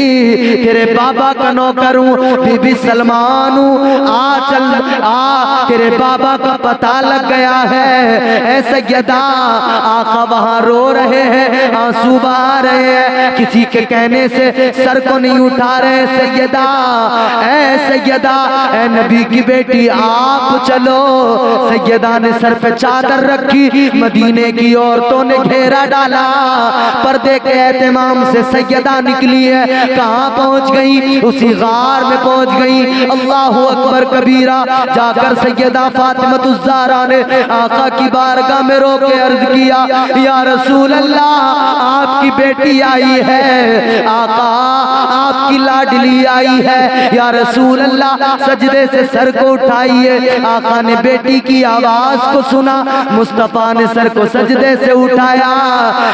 तेरे बाबा का नौकर हूँ, बीबी सलमान हूँ, आ चल आ, तेरे बाबा का पता लग गया है। ऐसे सैयदा आका वहां रो रहे हैं, आंसू बहा रहे हैं, किसी के कहने से सर को नहीं उठा रहे। सैयदा ऐ सैयदा ऐ नबी की बेटी आप चलो। सैयदा ने सर पे चादर रखी, मदीने की औरतों ने घेरा डाला, पर्दे के एहतमाम से सैयदा निकली है, कहाँ पहुंच गई? उसी गार में पहुंच गई। अल्लाहु अकबर कबीरा। जाकर सैयदा फातिमा ज़हरा ने आका की बारगाह में रो के अर्ज किया, या रसूल अल्लाह आपकी बेटी आई है, आका आपकी लाडली आई है, या रसूल अल्लाह सजदे से सर को उठाइए। आका ने बेटी की आवाज को सुना, मुस्तफा ने सर को सजदे से उठाया,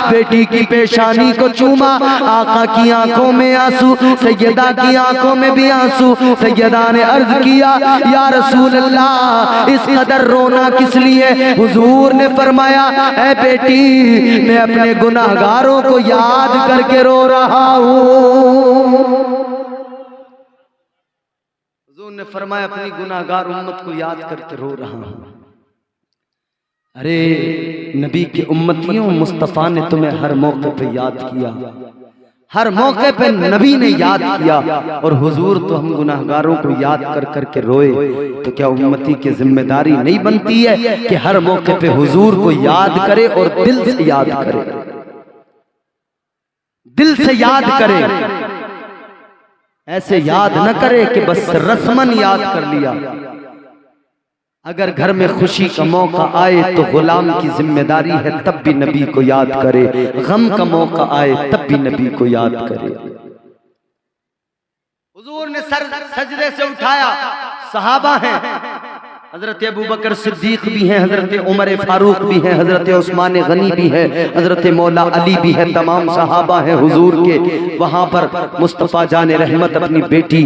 बेटी की पेशानी को चूमा, आका की आंखों में आंसू, सैयदा की आंखों में भी आंसू। सैयदा ने अर्ज किया, या रसूल अल्लाह इस कदर रोना किस लिए? हुजूर ने फरमाया, ऐ बेटी मैं अपने गुनाहगारों को याद करके रो रहा हूँ। हुजूर ने फरमाया अपनी गुनाहगार उम्मत को याद करके रो रहा हूँ। अरे नबी की उम्मतियों, मुस्तफा ने तुम्हें हर मौके पे याद किया, हर मौके पे नबी ने याद किया, और हुजूर तो हम गुनाहगारों को याद कर करके रोए, तो क्या उम्मती की जिम्मेदारी नहीं बनती है कि हर मौके पे हुजूर को याद करे और दिल से याद करे, दिल से याद करे, ऐसे याद न करे कि बस रस्मन याद कर लिया। अगर घर में खुशी का मौका आए तो गुलाम की जिम्मेदारी है तब भी नबी को याद करे, गम का मौका आए तब भी नबी को याद करे। हुजूर ने सर सजदे से उठाया, सहाबा हैं, हजरत अबू बकर सिद्दीक भी हैं, हजरत उमर फारूक भी हैं, हजरत उस्मान गनी भी है, हजरत मौला अली भी है, तमाम सहाबा हैं हुजूर के। वहां पर मुस्तफा जाने रहमत अपनी बेटी,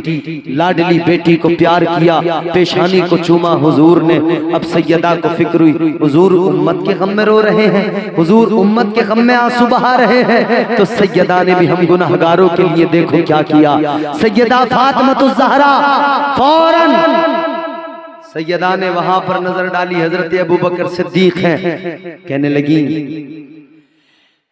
लाडली बेटी को प्यार किया, पेशानी को चूमा हुजूर ने। अब सैयदा को फिक्र हुई, हुजूर उम्मत के गम में रो रहे हैं, हुजूर उम्मत के गम में आंसू बहा रहे हैं, तो सैयदा ने भी हम गुनाहगारों के लिए देखो क्या किया। सैयदा फातिमा ज़हरा फौरन सैयदा ने वहां पर नजर डाली, हजरत अबू बकर सिद्दीक हैं, कहने लगी,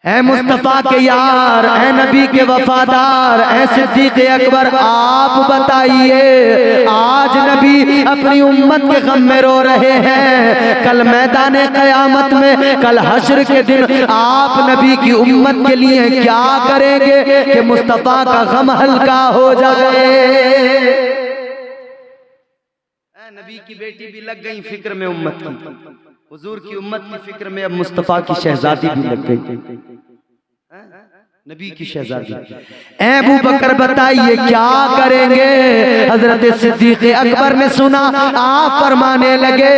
ऐ मुस्तफा के यार, ऐ नबी के वफादार, ऐ सिद्दीक अकबर आप बताइए, आज नबी अपनी उम्मत के गम में रो रहे हैं, कल मैदान क़यामत में, कल हश्र के दिन आप नबी की उम्मत के लिए क्या करेंगे कि मुस्तफा का गम हल्का हो जाए। नबी की बेटी भी लग गई फिक्र में उम्मत की, हुजूर की उम्मत की फिक्र में अब मुस्तफा की शहजादी भी लग गई, नबी की शहजादी। ऐ अबू बकर बताइए क्या करेंगे? हजरत सिद्दीक अकबर ने सुना, आप फरमाने लगे,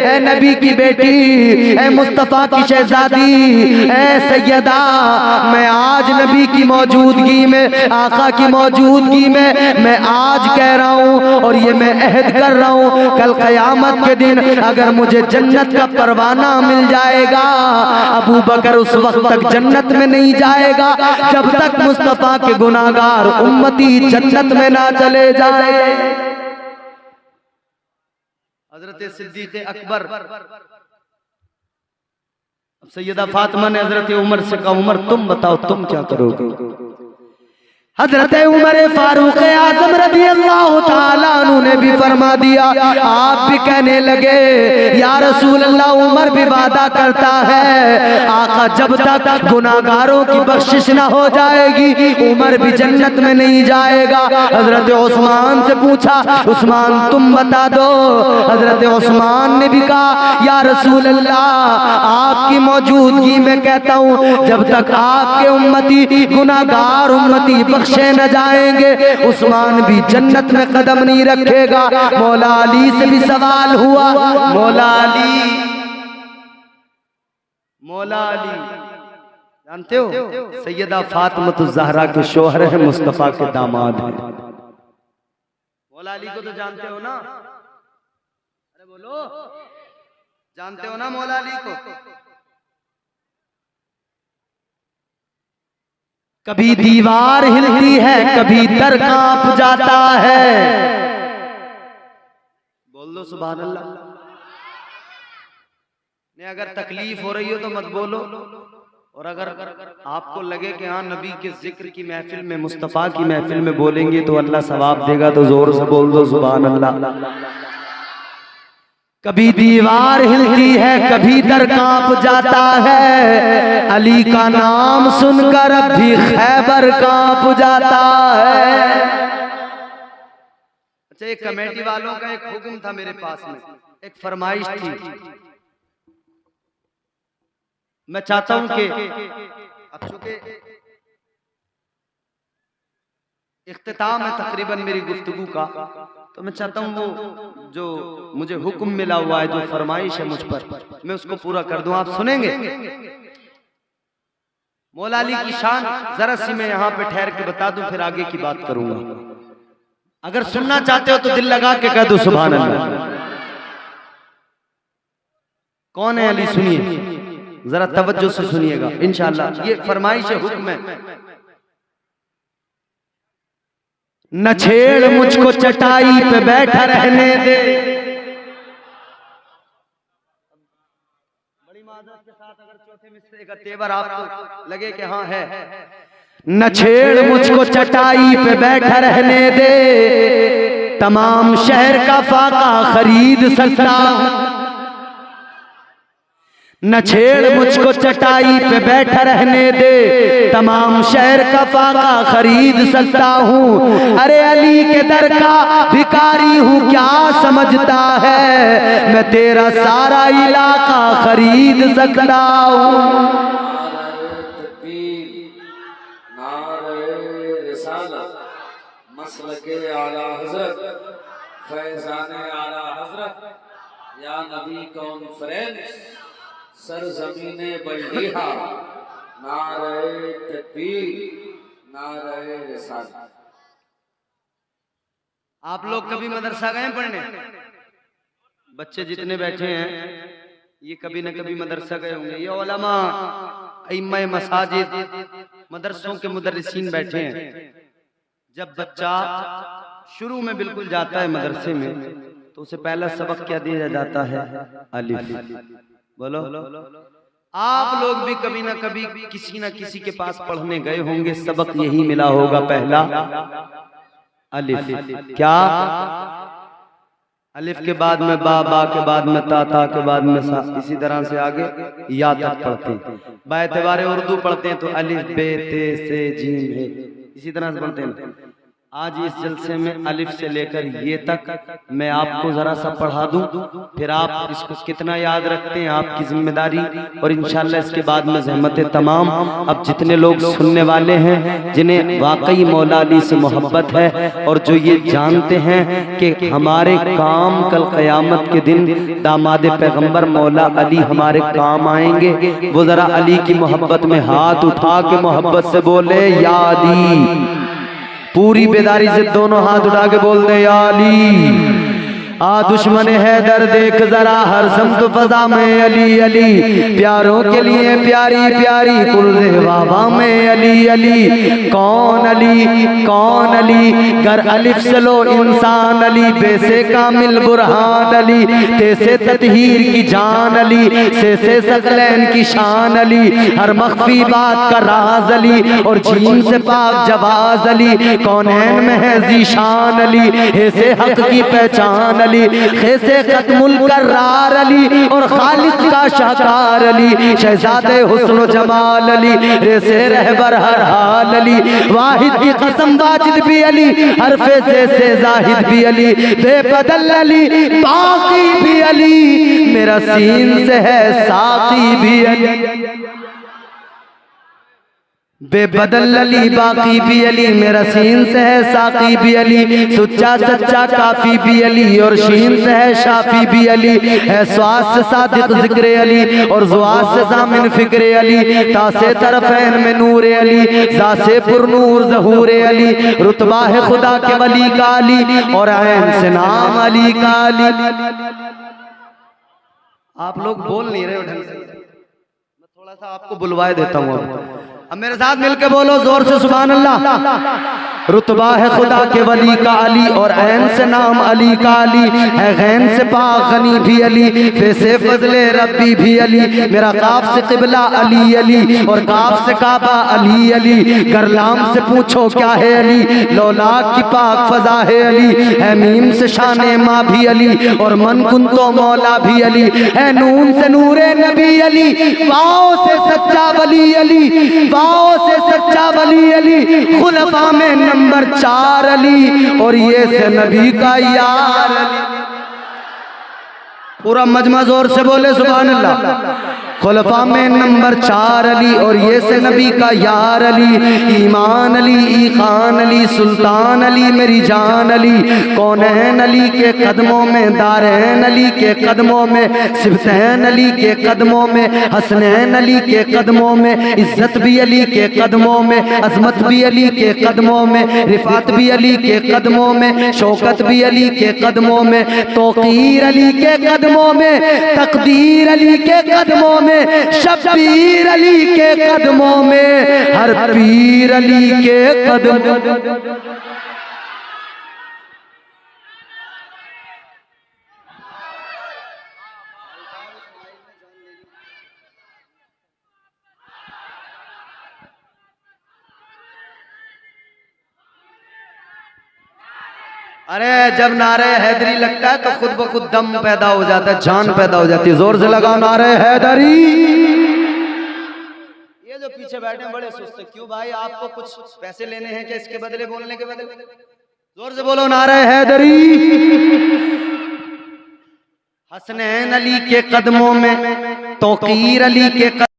ऐ नबी की बेटी, ऐ मुस्तफा की शहजादी, ऐ सैयदा, मैं आज नबी की मौजूदगी में, आका की मौजूदगी में मैं आज कह रहा हूँ और ये मैं अहद कर रहा हूँ, कल क़यामत के दिन अगर मुझे जन्नत का परवाना मिल जाएगा, अबू बकर उस वक्त तक जन्नत में नहीं जाएगा जब तक मुस्तफा के गुनाहगार उम्मती जन्नत में ना चले जाए। हजरत सिद्दीक अकबर सैयदा फातिमा ने हजरत उमर से कहा, उमर तुम बताओ तुम क्या करोगे? हजरत उमर फारूक आजम रज़ी अल्लाह ताला अन्हु ने भी फरमा दिया, आप भी कहने लगे या रसूल अल्लाह, उमर भी वादा करता है आका जब तक गुनाहगारों की बख्शिश ना हो जाएगी उमर भी जन्नत में नहीं जाएगा। हजरत उस्मान से पूछा, उस्मान तुम बता दो। हजरत उस्मान ने भी कहा, या रसूल अल्लाह, आपकी मौजूदगी में कहता हूँ जब तक आपके उम्मती गुनाहगार उम्मती बख्शे न जाएंगे उस्मान भी जन्नत में कदम नहीं रखेगा। मौला अली से भी सवाल हुआ, मौला अली जानते हो सैयदा फातिमा ज़हरा के शौहर है, मुस्तफा के दामाद हैं। मौला अली को तो जानते हो ना? अरे बोलो, जानते हो ना मौला अली को? कभी दीवार हिलती है, कभी दर कांप जाता है। बोल दो सुभान अल्लाह। ने अगर तकलीफ हो रही हो तो मत बोलो, और अगर आपको लगे कि हाँ नबी के जिक्र की महफिल में, मुस्तफ़ा की महफिल में बोलेंगे तो अल्लाह सवाब देगा, तो जोर से बोल दो सुभान अल्लाह। कभी दीवार हिलती है, कभी दर कांप जाता है, अली का नाम सुनकर अब भी खैबर कांप जाता है। अच्छा, एक कमेटी वालों का एक हुक्म था मेरे पास में, एक फरमाइश थी। मैं चाहता हूं कि अब चूंकि इख्तिताम है तकरीबन मेरी गुफ्तगू का, तो मैं चाहता हूँ वो जो मुझे हुक्म मिला हुआ है, जो फरमाइश है मुझ पर, मैं उसको पूरा कर दूं। आप सुनेंगे? मौला अली की शान जरा सी मैं यहाँ पे ठहर के बता दूं, फिर आगे की बात करूंगा। अगर सुनना चाहते हो तो दिल लगा के कह दो सुभान अल्लाह। कौन है अली? सुनिए जरा, तवज्जो से सुनिएगा इंशाअल्लाह। ये फरमाइश है, हुक्म है। न छेड़ मुझको चटाई पे बैठा रहने दे। बड़ी माज़रत के साथ अगर चौथे मिसरे का तेवर आपको लगे कि हाँ है, न छेड़ मुझको चटाई पे बैठा रहने दे, तमाम शहर का फाका खरीद सकता। न छेड़ मुझको चटाई पे बैठा रहने दे, तमाम शहर का फाका खरीद सकता हूँ। अरे अली के दर का भिखारी हूँ क्या समझता है, मैं तेरा सारा इलाका खरीद सकता हूँ। मसलके आला हज़रत, फैज़ाने आला हज़रत, या नबी कॉन्फ्रेंस, सरज़मीने बल्दिहा, नारे तकबीर, नारे रिसालत। आप लोग कभी मदरसा गए पढ़ने? बच्चे जितने बैठे हैं ये कभी न कभी मदरसा गए होंगे। ये उलमा, इमाम मसाजिद, मदरसों के मुदर्रिसीन बैठे हैं। जब बच्चा शुरू में बिल्कुल जाता है मदरसे में, तो उसे पहला सबक क्या दिया जाता है? अलिफ। बोलो, आप लोग भी कभी ना कभी किसी ना किसी के पास पढ़ने गए होंगे, सबक यही मिला होगा, पहला अलिफ। क्या? अलिफ के बाद में बा, बा के बाद में ता, ता के बाद में सा, इसी तरह से आगे या तक पढ़ते हैं। बाएतबारे उर्दू पढ़ते हैं तो अलिफ बे ते से जीम है, इसी तरह से पढ़ते हैं। आज इस जलसे में अलिफ से लेकर ये तक मैं आपको जरा सा पढ़ा दूं, फिर आप इसको कितना याद रखते हैं आपकी जिम्मेदारी। और इंशाल्लाह इसके बाद में ज़हमत तमाम अब जितने लोग सुनने वाले हैं, जिन्हें वाकई मौला अली से मोहब्बत है और जो ये जानते हैं कि हमारे काम कल क़यामत के दिन दामाद पैगम्बर मौला अली हमारे काम आएंगे, वो जरा अली की मोहब्बत में हाथ उठा के मोहब्बत से बोले या अली। पूरी बेदारी से दोनों हाथ उठा के बोल दे या अली। आ दुश्मन हैदर देख जरा हर समत फजा में अली अली, प्यारों के लिए प्यारी प्यारी कुर्ज़े वावा में अली अली। कौन अली कर अलिफ से लो इंसान अली, बेसे कामिल बुरहान अली, तेसे ततहीर की जान अली, से सकलैन की शान अली, हर मख्फी बात का राज अली, और जीन से पाक जवाज अली, कौनैन में है जीशान अली, ऐसे हक की पहचान अली, ऐसे खत्मुल करार अली, और खालिक का शाहकार अली, शहजादे हुस्न जमाल अली, ऐसे रहबर हर हाल अली, वाहिद की कसम वाजिद भी अली, हरफे से जाहिद भी अली, बेबदल अली बाकी भी अली, मेरा सीन से है साकी भी अली, बेबदल अली बाकी भी अली, मेरा सीन से है साकी भी अली, सच्चा सच्चा काफी भी अली, और शीन से है शाफी भी अली, है स्वास से सादिक जिक्र अली, और जुआस से जामिन फिक्र अली, तासे तरफैन में नूर अली, जासे पुरनूर ज़हूर अली, रुतबा है खुदा के वली का अली, और ऐन से नाम अली का अली। आप लोग बोल नहीं रहे हो ढंग से, मैं थोड़ा सा आपको बुलवाए देता हूँ। अब मेरे साथ मिलके बोलो जोर से सुभान अल्लाह। रुतबा है खुदा के वली का अली, और ऐन से नाम अली का अली, है गैन से पाक गनी भी अली, फे से फजले रब्बी भी अली, मेरा काफ से किबला अली अली, और काफ से काबा अली अली, गरलाम से पूछो क्या है अली, लौलाक की पाक फजा है अली, है मीम से शाने माँ भी अली, और मन कुन तो मौला भी अली, है नून से नूरे नबी अली, वाओ से सच्चा वली अली, वाओ से सच्चा वली अली, खुलफा में नंबर 4 अली, और ये से नबी का यार अली। पूरा मजमा जोर से बोले सुभान अल्लाह। खुलफा में नंबर 4 अली, और ये से नबी का यार अली, ईमान अली, ईखान अली, सुल्तान अली, मेरी जान अली, कौनैन अली के कदमों में, दारैन अली के कदमों में, सिबतैन अली के कदमों में, हसनैन अली के कदमों में, इज्जत भी अली के कदमों में, अजमत भी अली के कदमों में, रिफात भी अली के कदमों में, शौकत भी अली के कदमों में, तौकीर अली के कदमों में, तकदीर अली के कदमों में, शब्बीर अली के कदमों में, हर पीर अली के कदमों। अरे जब नारे हैदरी लगता है तो खुद ब खुद दम पैदा हो जाता है, जान पैदा हो जाती है। जोर से लगाओ नारे हैदरी। ये जो पीछे बैठे हैं बड़े सुस्त, क्यों भाई? आपको कुछ पैसे लेने हैं क्या इसके बदले, बोलने के बदले? जोर से बोलो नारे हैदरी। हसनैन अली के कदमों में, तौकीर अली के